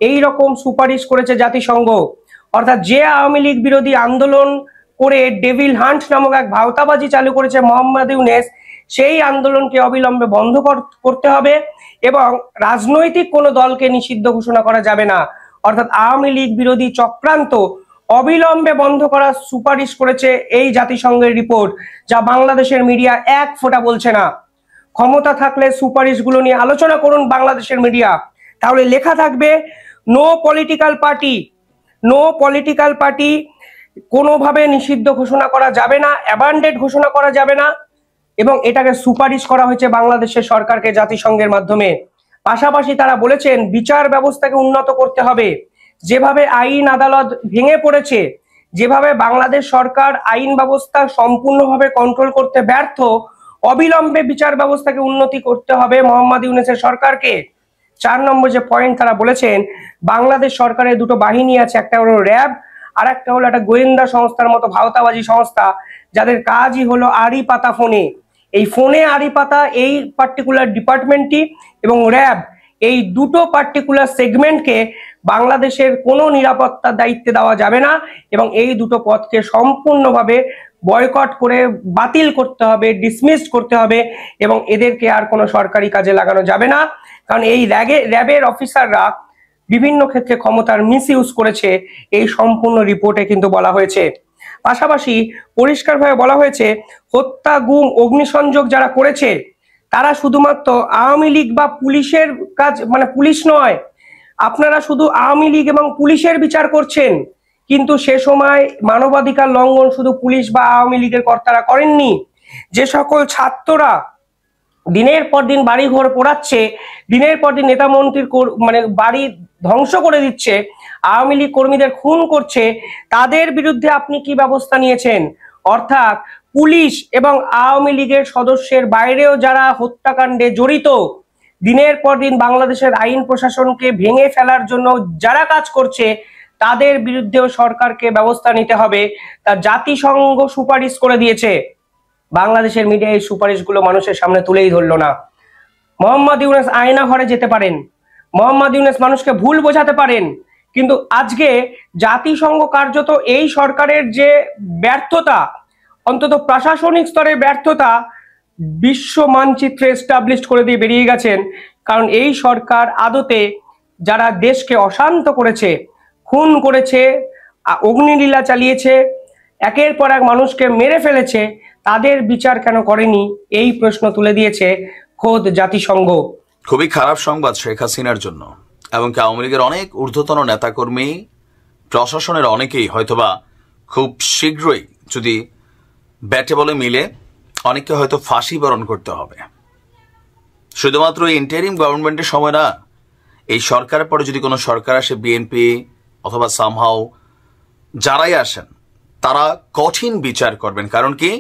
এই রকম সুপারিশ করেছে জাতিসংঘ। অর্থাৎ যে আওয়ামী লীগ বিরোধী আন্দোলন করে ডেভিল হান্ট নামক এক ভাওতাবাজি চালু করেছে মোহাম্মদ ইউনূস, সেই আন্দোলনকে অবিলম্বে বন্ধ করতে হবে এবং রাজনৈতিক কোনো দলকে নিষিদ্ধ ঘোষণা করা যাবে না। অর্থাৎ আওয়ামী লীগ বিরোধী চক্রান্ত অবিলম্বে বন্ধ করার সুপারিশ করেছে এই জাতিসংঘের রিপোর্ট, যা বাংলাদেশের মিডিয়া এক ফোঁটা বলছে না। ক্ষমতা থাকলে সুপারিশগুলো নিয়ে আলোচনা করুন বাংলাদেশের মিডিয়া, তাহলে লেখা থাকবে নো পলিটিক্যাল পার্টি কোনোভাবে নিষিদ্ধ ঘোষণা করা যাবে না, অ্যাবান্ডেড ঘোষণা করা যাবে না, এবং এটাকে সুপারিশ করা হয়েছে বাংলাদেশের সরকারকে জাতিসংঘের মাধ্যমে। পাশাপাশি তারা বলেছেন বিচার ব্যবস্থাকে উন্নত করতে হবে। যেভাবে আইন আদালত ভেঙে পড়েছে, যেভাবে বাংলাদেশ সরকার আইন ব্যবস্থা সম্পূর্ণভাবে কন্ট্রোল করতে ব্যর্থ, অবিলম্বে বিচার ব্যবস্থাকে উন্নতি করতে হবে মোহাম্মদ ইউনূসের সরকারকে। 4 নম্বর যে পয়েন্ট তারা বলেছেন, বাংলাদেশ সরকারের দুটো বাহিনী আছে, একটা হলো র্যাব আর একটা হলো একটা গোয়েন্দা সংস্থার মতো ভাওতাবাজি সংস্থা, যাদের কাজই হলো আড়ি পাতা ফোনে। এই ফোনে আড়ি পাতা এই পার্টিকুলার ডিপার্টমেন্টটি এবং র্যাব, এই দুটো পার্টিকুলার সেগমেন্টকে বাংলাদেশের কোনো নিরাপত্তার দায়িত্বে দেওয়া যাবে না এবং এই দুটো পদকে সম্পূর্ণভাবে বয়কট করে বাতিল করতে হবে, ডিসমিস করতে হবে এবং এদেরকে আর কোনো সরকারি কাজে লাগানো যাবে না। কারণ এই র্যাবের অফিসাররা বিভিন্ন ক্ষেত্রে ক্ষমতার মিসইউজ করেছে, এই সম্পূর্ণ রিপোর্টে কিন্তু বলা হয়েছে। পাশাপাশি পরিষ্কারভাবে বলা হয়েছে হত্যা, গুম, অগ্নিসংযোগ যারা করেছে তারা শুধুমাত্র আওয়ামী লীগ বা পুলিশের কাজ, পুলিশ নয়, আপনারা শুধু আওয়ামী লীগ এবং পুলিশের বিচার করছেন, কিন্তু সে সময় মানবাধিকার লঙ্ঘন শুধু পুলিশ বা আওয়ামী লীগের কর্তারা করেননি। যে সকল ছাত্ররা দিনের পর দিন বাড়ি ঘর পোড়াচ্ছে, দিনের পর দিন নেতা মন্ত্রীর বাড়ি ধ্বংস করে দিচ্ছে, আওয়ামী লীগ কর্মীদের খুন করছে, তাদের বিরুদ্ধে আপনি কি ব্যবস্থা নিয়েছেন? অর্থাৎ পুলিশ এবং আওয়ামী লীগের সদস্যের বাইরেও যারা হত্যাকাণ্ডে জড়িত, দিনের পর দিন বাংলাদেশের আইন প্রশাসনকে ভেঙে ফেলার জন্য যারা কাজ করছে, তাদের বিরুদ্ধেও সরকারকে ব্যবস্থা নিতে হবে। তা জাতিসংঘ সুপারিশ করে দিয়েছে। বাংলাদেশের মিডিয়া এই সুপারিশগুলো মানুষের সামনে তুলেই ধরলো না। মোহাম্মদ ইউনূস আয়না ঘরে যেতে পারেন, মোহাম্মদ ইউনূস মানুষকে ভুল বোঝাতে পারেন, কিন্তু আজকে জাতিসংঘ কার্যত এই সরকারের যে ব্যর্থতা, অন্তত প্রশাসনিক স্তরে ব্যর্থতা, বিশ্ব মানচিত্রে এস্টাবলিশ করে দিয়ে বেরিয়ে গেছেন। কারণ এই সরকার আদতে যারা দেশকে অশান্ত করেছে, খুন করেছে, অগ্নিলীলা চালিয়েছে, একের পর এক মানুষকে মেরে ফেলেছে, তাদের বিচার কেন করেনি এই প্রশ্ন তুলে দিয়েছে খোদ জাতিসংঘ। খুবই খারাপ সংবাদ শেখ হাসিনার জন্য, এবং আওয়ামী লীগের অনেক ঊর্ধ্বতন নেতাকর্মী, প্রশাসনের অনেকেই হয়তোবা খুব শীঘ্রই যদি ব্যাটে বলে মিলে অনেককে হয়তো ফাঁসি বরণ করতে হবে। শুধুমাত্র ইন্টারিম গভর্নমেন্টের সময় না, এই সরকারের পরে যদি কোনো সরকার আসে, বিএনপি অথবা সামহাও যারাই আসেন, তারা কঠিন বিচার করবেন। কারণ কি,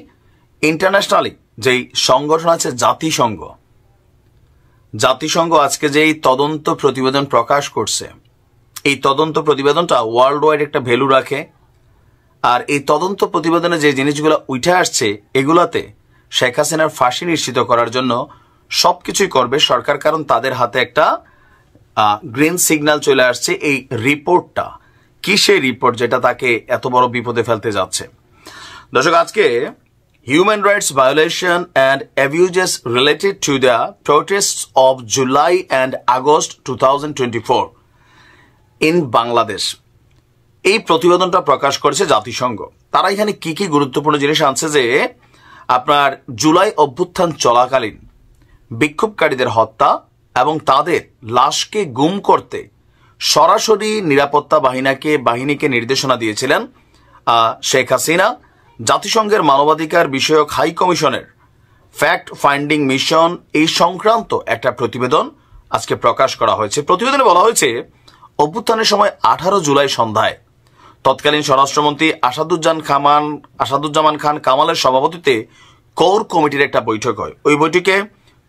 ইন্টারন্যাশনালি যেই সংগঠন আছে জাতিসংঘ আজকে যেই তদন্ত প্রতিবেদন প্রকাশ করছে, এই তদন্ত প্রতিবেদনটা ওয়ার্ল্ড ওয়াইড একটা ভ্যালু রাখে। আর এই তদন্ত প্রতিবেদনে যে জিনিসগুলো উঠে আসছে, এগুলাতে শেখ হাসিনার ফাঁসি নিশ্চিত করার জন্য সবকিছুই করবে সরকার। কারণ তাদের হাতে একটা গ্রিন সিগন্যাল চলে আসছে। এই রিপোর্টটা কি সেই রিপোর্ট যেটা তাকে এত বড় বিপদে ফেলতে যাচ্ছে? দর্শক, আজকে human rights violation and abuses related to the protests of July and August 2024 in Bangladesh, এই প্রতিবেদনটা প্রকাশ করেছে জাতিসংঘ। তারা এখানে কি কি গুরুত্বপূর্ণ জিনিস আনছে যে আপনার জুলাই অভ্যুত্থান চলাকালীন বিক্ষোভকারীদের হত্যা এবং তাদের লাশকে গুম করতে সরাসরি নিরাপত্তা বাহিনীকে নির্দেশনা দিয়েছিলেন শেখ হাসিনা। জাতিসংঘের মানবাধিকার বিষয়ক হাই কমিশনের ফ্যাক্ট ফাইন্ডিং মিশন এই সংক্রান্ত একটা প্রতিবেদন আজকে প্রকাশ করা হয়েছে। প্রতিবেদনে বলা হয়েছে, অভ্যুত্থানের সময় 18 জুলাই সন্ধ্যায় তৎকালীন স্বরাষ্ট্রমন্ত্রী আসাদুজ্জামান খান কামালের সভাপতিত্বে কোর কমিটির একটা বৈঠক হয়। ওই বৈঠকে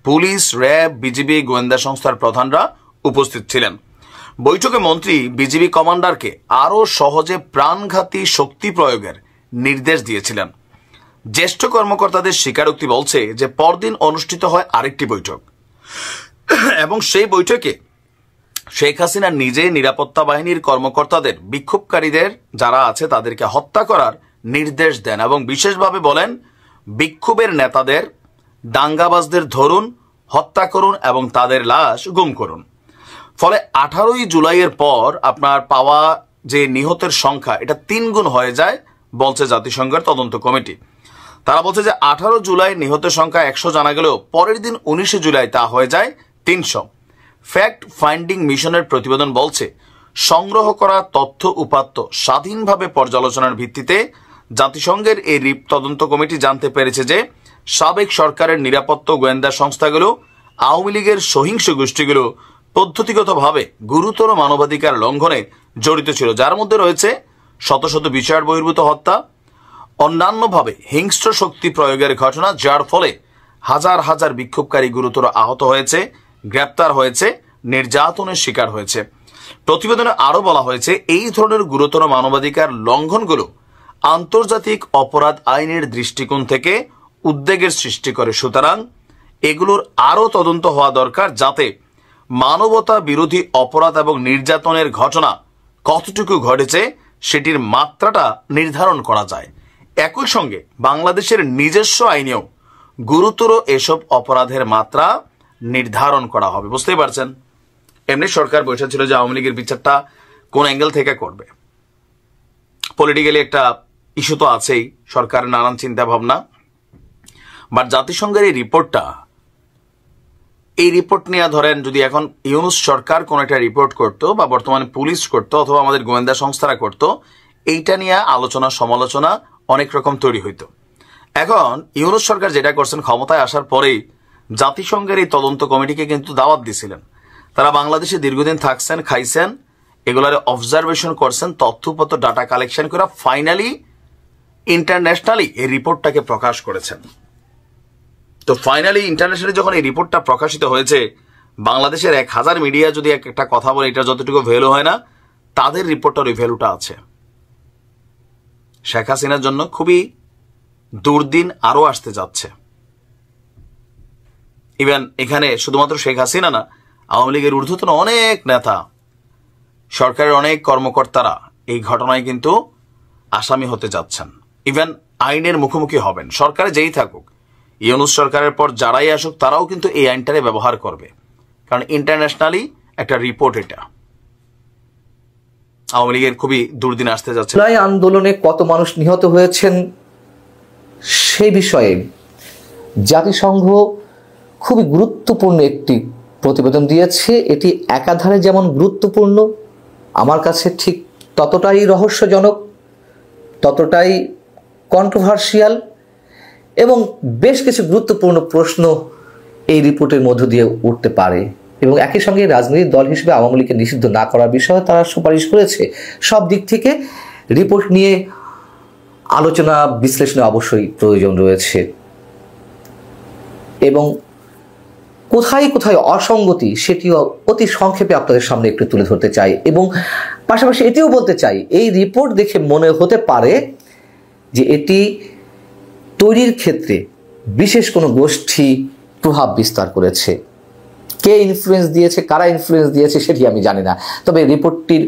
পুলিশ, র্যাব, বিজিবি, গোয়েন্দা সংস্থার প্রধানরা উপস্থিত ছিলেন। বৈঠকে মন্ত্রী বিজিবি কমান্ডারকে আরও সহজে প্রাণঘাতী শক্তি প্রয়োগের নির্দেশ দিয়েছিলেন। জ্যেষ্ঠ কর্মকর্তাদের স্বীকারোক্তি বলছে যে পরদিন অনুষ্ঠিত হয় আরেকটি বৈঠক, এবং সেই বৈঠকে শেখ হাসিনা নিজে নিরাপত্তা বাহিনীর কর্মকর্তাদের বিক্ষোভকারীদের যারা আছে তাদেরকে হত্যা করার নির্দেশ দেন এবং বিশেষভাবে বলেন, বিক্ষোভের নেতাদের, দাঙ্গাবাজদের ধরুন, হত্যা করুন এবং তাদের লাশ গুম করুন। ফলে 18 জুলাইয়ের পর আপনার পাওয়া যে নিহতের সংখ্যা, এটা 3 গুণ হয়ে যায় বলছে জাতিসংঘের তদন্ত কমিটি। তারা বলছে যে 18 জুলাই নিহতের সংখ্যা 100 জানা গেলেও পরের দিন 19 জুলাই তা হয়ে যায় 300। ফ্যাক্ট ফাইন্ডিং মিশনের প্রতিবেদন বলছে, সংগ্রহ করা তথ্য উপাত্ত স্বাধীনভাবে পর্যালোচনার ভিত্তিতে জাতিসংঘের এই তদন্ত কমিটি জানতে পেরেছে যে সাবেক সরকারের নিরাপত্তা গোয়েন্দা সংস্থাগুলো আওয়ামী লীগের সহিংস গোষ্ঠীগুলো পদ্ধতিগতভাবে গুরুতর মানবাধিকার লঙ্ঘনে জড়িত ছিল, যার মধ্যে রয়েছে শত শত বিচার বহির্ভূত হত্যা, অন্যান্যভাবে হিংস্র শক্তি প্রয়োগের ঘটনা, যার ফলে হাজার হাজার বিক্ষোভকারী গুরুতর আহত হয়েছে, গ্রেপ্তার হয়েছে, নির্যাতনের শিকার হয়েছে। প্রতিবেদনে আরও বলা হয়েছে, এই ধরনের গুরুতর মানবাধিকার লঙ্ঘনগুলো আন্তর্জাতিক অপরাধ আইনের দৃষ্টিকোণ থেকে উদ্বেগের সৃষ্টি করে। সুতরাং এগুলোর আরও তদন্ত হওয়া দরকার, যাতে মানবতা বিরোধী অপরাধ এবং নির্যাতনের ঘটনা কতটুকু ঘটেছে সেটির মাত্রাটা নির্ধারণ করা যায়। একই সঙ্গে বাংলাদেশের নিজস্ব আইনেও গুরুতর এসব অপরাধের মাত্রা নির্ধারণ করা হবে। বুঝতেই পারছেন, এমনি সরকার বসেছিল যে আওয়ামী লীগের বিচারটা কোন অ্যাঙ্গেল থেকে করবে। পলিটিক্যালি একটা ইস্যু তো আছেই, সরকারের নানান চিন্তা ভাবনা। বাট জাতিসংঘের এই রিপোর্ট নিয়ে ধরেন যদি এখন ইউনূস সরকার কোন একটা রিপোর্ট করতো বা বর্তমানে পুলিশ করতো অথবা আমাদের গোয়েন্দা সংস্থারা করতো, এইটা নিয়ে আলোচনা সমালোচনা অনেক রকম তৈরি হইতো। এখন ইউনূস সরকার যেটা করছেন, ক্ষমতায় আসার পরেই জাতিসংঘের এই তদন্ত কমিটিকে কিন্তু দাওয়াত দিছিলেন। তারা বাংলাদেশে দীর্ঘদিন থাকছেন, খাইছেন, এগুলার অবজারভেশন করছেন, তথ্যপত্র ডাটা কালেকশন করে ফাইনালি ইন্টারন্যাশনালি এই রিপোর্টটাকে প্রকাশ করেছেন। তো ফাইনালি ইন্টারন্যাশনালি যখন এই রিপোর্টটা প্রকাশিত হয়েছে, বাংলাদেশের 1000 মিডিয়া যদি একটা কথা বলে এটা যতটুকু ভ্যালু হয় না, তাদের রিপোর্টার ওই ভ্যালুটা আছে। শেখ হাসিনার জন্য খুবই দুর্দিন আরো আসতে যাচ্ছে। ইভেন এখানে শুধুমাত্র শেখ হাসিনা না, আওয়ামী লীগের ঊর্ধ্বতন অনেক নেতা, সরকারের অনেক কর্মকর্তারা এই ঘটনায় কিন্তু আসামি হতে যাচ্ছেন। ইভেন আইনের মুখোমুখি হবেন। সরকারে যেই থাকুক, ইউনূস সরকারের পর যারাই আসুক, তারাও কিন্তু এই আইনটারে ব্যবহার করবে, কারণ ইন্টারন্যাশনালি একটা রিপোর্ট এটা। আওয়ামী লীগের খুবই দুর্দিন আসতে যাচ্ছে। জুলাই আন্দোলনে কত মানুষ নিহত হয়েছেন সেই বিষয়ে জাতিসংঘ খুবই গুরুত্বপূর্ণ একটি প্রতিবেদন দিয়েছে। এটি একাধারে যেমন গুরুত্বপূর্ণ, আমার কাছে ঠিক ততটাই রহস্যজনক, ততটাই কন্ট্রোভার্সিয়াল, এবং বেশ কিছু গুরুত্বপূর্ণ প্রশ্ন এই রিপোর্টের মধ্য দিয়ে উঠতে পারে। এবং একই সঙ্গে রাজনৈতিক দল হিসেবে আওয়ামী লীগকে নিষিদ্ধ না করার বিষয়ে তারা সুপারিশ করেছে। সব দিক থেকে রিপোর্ট নিয়ে আলোচনা বিশ্লেষণে অবশ্যই প্রয়োজন রয়েছে, এবং কোথায় কোথায় অসঙ্গতি সেটিও অতি সংক্ষেপে আপনাদের সামনে একটু তুলে ধরতে চাই। এবং পাশাপাশি এটিও বলতে চাই, এই রিপোর্ট দেখে মনে হতে পারে যে এটি তৈরির ক্ষেত্রে বিশেষ কোনো গোষ্ঠী প্রভাব বিস্তার করেছে। কে ইনফ্লুয়েন্স দিয়েছে, কারা ইনফ্লুয়েন্স দিয়েছে সেটি আমি জানি না, তবে রিপোর্টটির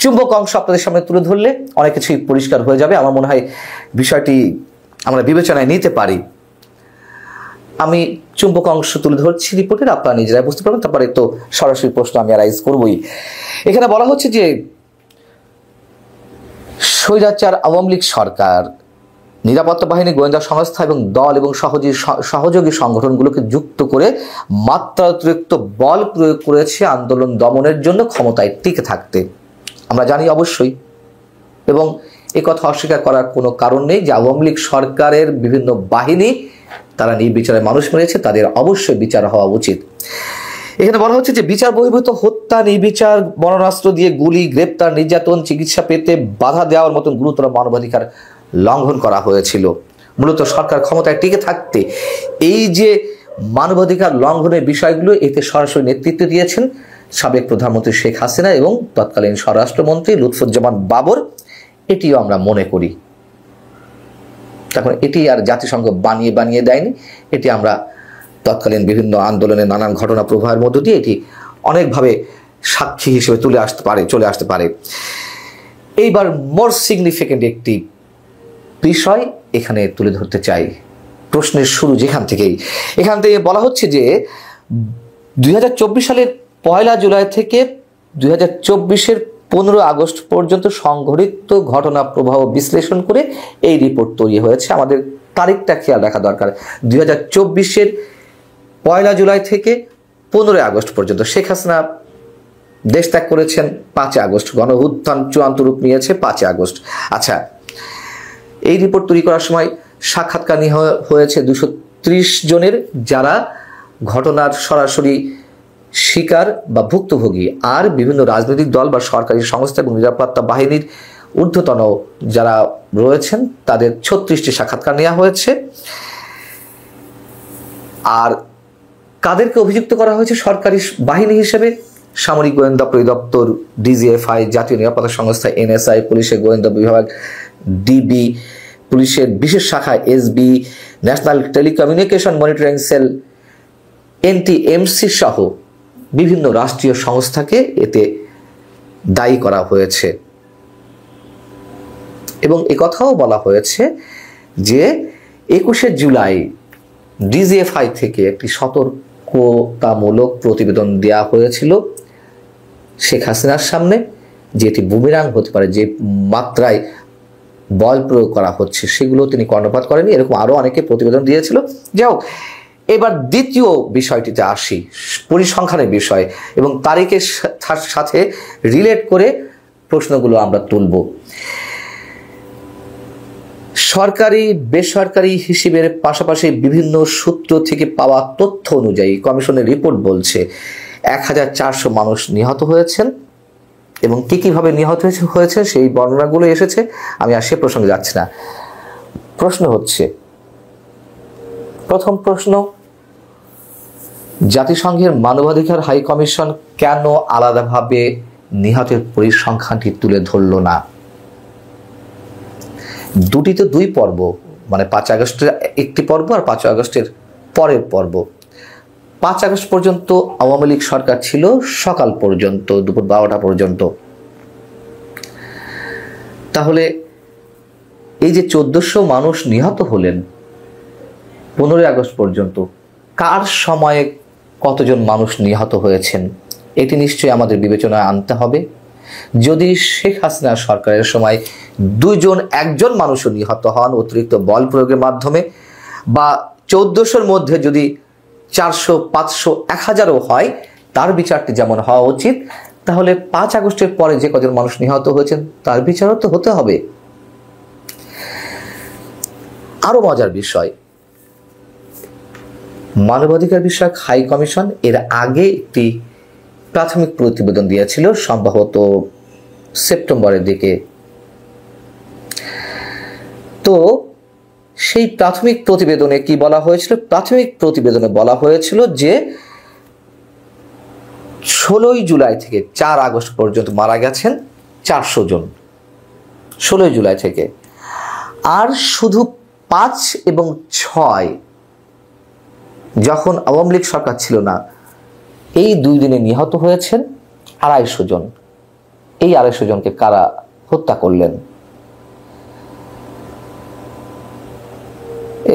চুম্বক অংশ আপনাদের সামনে তুলে ধরলে অনেক কিছুই পরিষ্কার হয়ে যাবে। আমার মনে হয় বিষয়টি আমরা বিবেচনায় নিতে পারি। আমি চুম্বক অংশ তুলে ধরছি রিপোর্টের, আপনারা নিজেরাই বুঝতে পারবেন। তারপরে তো সরাসরি প্রশ্ন আমি রাইজ করবই। এখানে বলা হচ্ছে যে স্বৈরাচার আওয়ামী লীগ সরকার নিরাপত্তা বাহিনী, গোয়েন্দা সংস্থা এবং দল এবং সহযোগী সংগঠনগুলোকে যুক্ত করে মাত্রাতিরিক্ত বল প্রয়োগ করেছে আন্দোলন দমনের জন্য ক্ষমতায় টিকে থাকতে। আমরা জানি অবশ্যই, এবং এ কথা অস্বীকার করার কোনো কারণ নেই যে আওয়ামী লীগ সরকারের বিভিন্ন বাহিনী তারা নির্বিচারে মানুষ মেরেছে, তাদের অবশ্যই বিচার হওয়া উচিত। এখানে বলা হচ্ছে যে বিচার বহির্ভূত হত্যা, নির্বিচার বর্ণাস্ত্র দিয়ে গুলি, গ্রেপ্তার, নির্যাতন, চিকিৎসা পেতে বাধা দেওয়ার মতন গুরুতর মানবাধিকার লঙ্ঘন করা হয়েছিল। মূলত সরকার ক্ষমতায় টিকে থাকতে এই যে মানবাধিকার লঙ্ঘনের বিষয়গুলো, এতে সরাসরি নেতৃত্ব দিয়েছেন সাবেক প্রধানমন্ত্রী শেখ হাসিনা এবং তৎকালীন স্বরাষ্ট্রমন্ত্রী লুৎফুজ্জামান বাবর, এটিও আমরা মনে করি। তখন এটি আর জাতিসংঘ বানিয়ে দেয়নি, এটি আমরা তৎকালীন বিভিন্ন আন্দোলনে নানান ঘটনা প্রবাহের মধ্য দিয়ে এটি অনেকভাবে সাক্ষী হিসেবে চলে আসতে পারে। এইবার মোর সিগনিফিকেন্ট একটি বিষয় এখানে তুলে ধরতে চাই। প্রশ্নের শুরু এখান থেকে বলা হচ্ছে যে 2024 সালের 1 জুলাই থেকে 2024-এর 15 আগস্ট পর্যন্ত সংঘটিত ঘটনা প্রবাহ বিশ্লেষণ করে এই রিপোর্ট তৈরি হয়েছে। আমাদের তারিখটা খেয়াল রাখা দরকার। 2024-এর 1 জুলাই থেকে 15 আগস্ট পর্যন্ত। শেখ হাসিনা দেশ ত্যাগ করেছেন 5 আগস্ট, গণঅভ্যুত্থান চূড়ান্ত রূপ নিয়েছে 5 আগস্ট। আচ্ছা, এই রিপোর্ট তৈরি করার সময় সাক্ষাৎকার হয়েছে 230 জনের, যারা ঘটনার সরাসরি শিকার বা ভুক্তভোগী, আর বিভিন্ন রাজনৈতিক দল বা সরকারি সংস্থা এবং নিরাপত্তা বাহিনীর ঊর্ধ্বতন যারা রয়েছেন তাদের 36টি সাক্ষাৎকার নেওয়া হয়েছে। আর কাদেরকে অভিযুক্ত করা হয়েছে সরকারি বাহিনী হিসেবে? সামরিক গোয়েন্দা পরিদপ্তর, ডিজিএফআই, জাতীয় নিরাপত্তা সংস্থা এনএসআই, পুলিশের গোয়েন্দা বিভাগ ডিবি, পুলিশের বিশেষ শাখা SB, national telecommunication monitoring cell NTMC সহ বিভিন্ন রাষ্ট্রীয় সংস্থাকে এতে দায়ী করা হয়েছে। এবং একথাও বলা হয়েছে যে 21শে জুলাই ডিজিএফআই থেকে একটি সতর্কতামূলক প্রতিবেদন দেওয়া হয়েছিল শেখ হাসিনার সামনে, যেটি বুমেরাং হতে পারে, যে মাত্রায় বল প্রয়োগ করা হচ্ছে সেগুলো তিনি কর্ণপাত করেনি। এরকম আরো অনেকে প্রতিবেদন দিয়েছিল। যাই হোক, এবার দ্বিতীয় বিষয়টিতে আসি, পরিসংখ্যানের বিষয়, এবং তারিখের সাথে রিলেট করে প্রশ্নগুলো আমরা তুলব। সরকারি বেসরকারি হিসেবের পাশাপাশি বিভিন্ন সূত্র থেকে পাওয়া তথ্য অনুযায়ী কমিশনের রিপোর্ট বলছে 1400 মানুষ নিহত হয়েছেন, এবং কিভাবে নিহত হয়েছে সেই বর্ণনাগুলো এসেছে। আমি আর সে প্রসঙ্গে যাচ্ছি না। প্রশ্ন হচ্ছে, প্রথম প্রশ্ন, জাতিসংঘের মানবাধিকার হাই কমিশন কেন আলাদাভাবে নিহতের পরিসংখ্যানটি তুলে ধরল না? দুটি তো 2 পর্ব, মানে 5 আগস্টের একটি পর্ব আর 5 আগস্টের পরের পর্ব। 5 আগস্ট পর্যন্ত আওয়ামী লীগ সরকার ছিল, সকাল পর্যন্ত, দুপুর 12টা পর্যন্ত। তাহলে এই যে 1400 মানুষ নিহত হলেন 15 আগস্ট পর্যন্ত, কার সময়ে কতজন মানুষ নিহত হয়েছেন এটি নিশ্চয়ই আমাদের বিবেচনায় আনতে হবে। যদি শেখ হাসিনা সরকারের সময় 1জন মানুষও নিহত হন অতিরিক্ত বল প্রয়োগের মাধ্যমে, বা 1400-র মধ্যে যদি 400, 500, 1000ও হয়, তার বিচারটি যেমন হওয়া উচিত, তাহলে 5 আগস্টের পরে যে কজন মানুষ নিহত হয়েছেন তার বিচারও তো হতে হবে। আরো মজার বিষয়, মানবাধিকার বিষয়ক হাই কমিশন এর আগে একটি প্রাথমিক প্রতিবেদন দিয়েছিল, সম্ভবত সেপ্টেম্বরের দিকে। তো সেই প্রাথমিক প্রতিবেদনে কি বলা হয়েছিল? প্রাথমিক প্রতিবেদনে বলা হয়েছিল যে 16 জুলাই থেকে 4 আগস্ট পর্যন্ত মারা গেছেন 400 জন, 16 জুলাই থেকে। আর শুধু 5 এবং 6 যখন আওয়ামী লীগ সরকার ছিল না, এই 2 দিনে নিহত হয়েছেন 250 জন। এই 250 জনকে কারা হত্যা করলেন?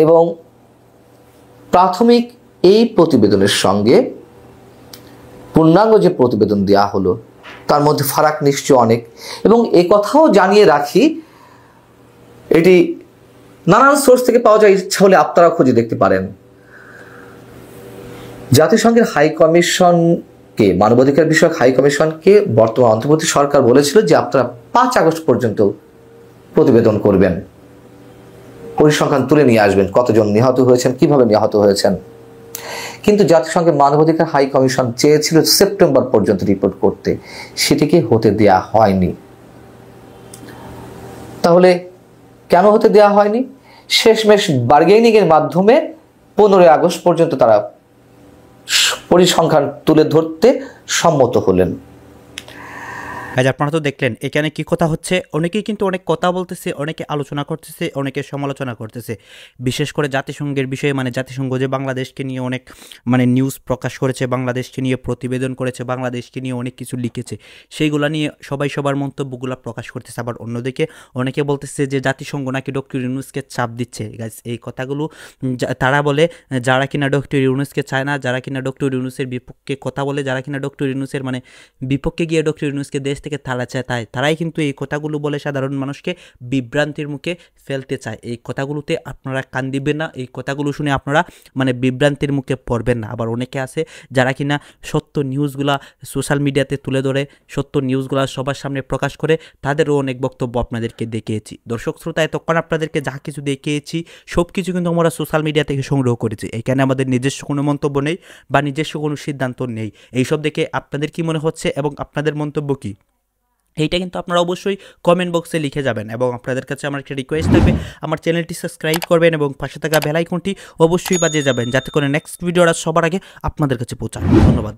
এবং প্রাথমিক এই প্রতিবেদনের সঙ্গে পূর্ণাঙ্গ যে প্রতিবেদন দেওয়া হলো তার মধ্যে ফারাক নিশ্চয় অনেক। এবং এ কথাও জানিয়ে রাখি, এটি নানান সোর্স থেকে পাওয়া যায়, ইচ্ছা হলে আপনারা খুঁজে দেখতে পারেন। জাতিসংঘের হাই কমিশনকে, মানবাধিকার বিষয়ক হাই কমিশনকে বর্তমান অন্তর্বর্তী সরকার বলেছিল যে আপনারা 5 আগস্ট পর্যন্ত প্রতিবেদন করবেন, পরিসংখ্যান তুলে নিয়ে আসবেন, কতজন নিহত হয়েছেন, কিভাবে নিহত হয়েছেন। কিন্তু জাতিসংঘের মানবাধিকার হাই কমিশন চেয়েছিল সেপ্টেম্বর পর্যন্ত রিপোর্ট করতে, সেটিকে হতে দেয়া হয়নি। তাহলে কেন হতে দেয়া হয়নি? শেষমেশ বার্গেনিং এর মাধ্যমে 15 আগস্ট পর্যন্ত তারা পরিসংখ্যান তুলে ধরতে সম্মত হলেন। আজ আপনারা তো দেখলেন এখানে কি কথা হচ্ছে। অনেকেই কিন্তু অনেক কথা বলতেছে, অনেকে আলোচনা করতেছে, অনেকে সমালোচনা করতেছে, বিশেষ করে জাতিসংঘের বিষয়ে। মানে জাতিসংঘ যে বাংলাদেশকে নিয়ে অনেক নিউজ প্রকাশ করেছে, বাংলাদেশকে নিয়ে প্রতিবেদন করেছে, বাংলাদেশকে নিয়ে অনেক কিছু লিখেছে, সেইগুলা নিয়ে সবাই সবার মন্তব্যগুলো প্রকাশ করতেছে। আবার অন্যদিকে অনেকে বলতেছে যে জাতিসংঘ নাকি ডক্টর ইউনূসকে চাপ দিচ্ছে। গাইস, এই কথাগুলো তারা বলে যারা কিনা ডক্টর ইউনূসকে চায় না, যারা কিনা ডক্টর ইউনূসের বিপক্ষে কথা বলে, যারা কিনা ডক্টর ইউনূসের বিপক্ষে গিয়ে ডক্টর ইউনূসকে দেশ থেকে তারা চায়, তারাই কিন্তু এই কথাগুলো বলে সাধারণ মানুষকে বিভ্রান্তির মুখে ফেলতে চায়। এই কথাগুলোতে আপনারা কান দিবেন না, এই কথাগুলো শুনে আপনারা বিভ্রান্তির মুখে পড়বেন না। আবার অনেকে আছে যারা কিনা সত্য নিউজগুলা সোশ্যাল মিডিয়াতে তুলে ধরে, সত্য নিউজগুলা সবার সামনে প্রকাশ করে, তাদেরও অনেক বক্তব্য আপনাদেরকে দেখিয়েছি। দর্শক শ্রোতা, এতক্ষণ আপনাদেরকে যা কিছু দেখিয়েছি সব কিছু কিন্তু আমরা সোশ্যাল মিডিয়া থেকে সংগ্রহ করেছি। এখানে আমাদের নিজস্ব কোনো মন্তব্য নেই বা নিজস্ব কোনো সিদ্ধান্ত নেই। এইসব দেখে আপনাদের কি মনে হচ্ছে এবং আপনাদের মন্তব্য কী, এইটা কিন্তু আপনারা অবশ্যই কমেন্ট বক্সে লিখে যাবেন। এবং আপনাদের কাছে আমার একটা রিকোয়েস্ট থাকবে, আমার চ্যানেলটি সাবস্ক্রাইব করবেন এবং পাশে থাকা বেল আইকনটি অবশ্যই বাজিয়ে যাবেন, যাতে করে নেক্সট ভিডিওটা সবার আগে আপনাদের কাছে পৌঁছায়। ধন্যবাদ।